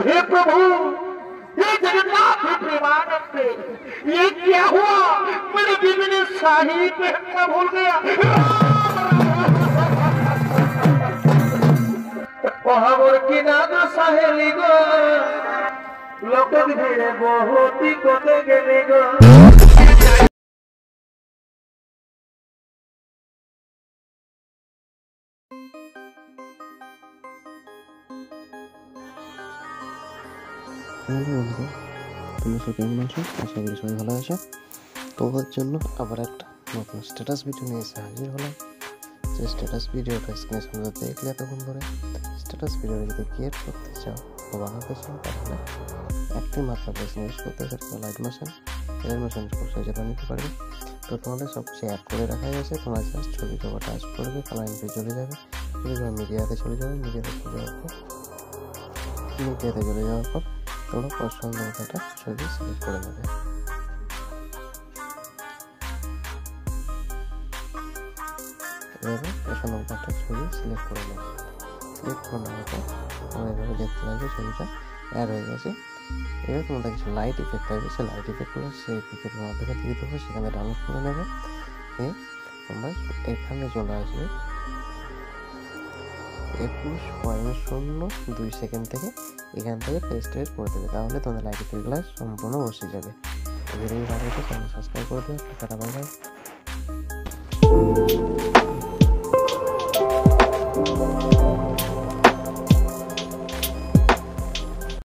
हे प्रभु, ये जगन्नाथ प्रेमानंद, ये क्या हुआ? मेरे बीवी ने शाही पहनना भूल गया। पहाड़ की नाद सहेली गो, लोकन भिड़े बहुत ही कोते गेली गो। তোমরা সবাই কেমন আছো? আশা করি সবাই ভালো আছো। তোমাদের জন্য আবার একটা নতুন স্ট্যাটাস ভিডিও নিয়ে এসে হাজির হলাম। যে স্ট্যাটাস ভিডিওটা স্ক্রিনে সামনে দেখলে এতক্ষণ ধরে, স্ট্যাটাস ভিডিও যদি ক্রিয়েট করতে চাও বা বানাতে চাও তাহলে একটি মাত্র অ্যাপ্লিকেশন ইউজ করতে, সেটা লাইট মোশন। লাইট মোশন খুব সহজে বানাতে পারবে। তো তোমাদের সব কিছু অ্যাড করে রাখা গেছে। তোমরা জাস্ট ছবি জমা টাচ করবে, কালার ইনফে চলে যাবে, মিডিয়াতে চলে যাবে। মিডিয়াতে চলে যাওয়ার পর তোমরা পছন্দ মতো ছবি সিলেক্ট করে নেবে। এভাবে পছন্দ মতো একটা ছবি সিলেক্ট করে নেবে। সিলেক্ট করে নেওয়ার পর তোমরা এভাবে দেখতে পাবে ছবিটা অ্যাড হয়ে গেছে। এবার তোমাদের কিছু লাইট ইফেক্ট থাকবে, সেই লাইট ইফেক্টগুলো সেই ইফেক্টের মাধ্যমে দিয়ে দেবো, সেখানে ডাউনলোড করে নেবে। তোমরা এখানে চলে আসবে 21.02 সেকেন্ড থেকে এখান থেকে পেস্ট করে দেবে। তাহলে তোমাদের লাইট ইফেক্টগুলো সম্পূর্ণ বসে যাবে। ভিডিও ভালো লাগলে চ্যানেল সাবস্ক্রাইব করে দেবে। Tata, bye bye.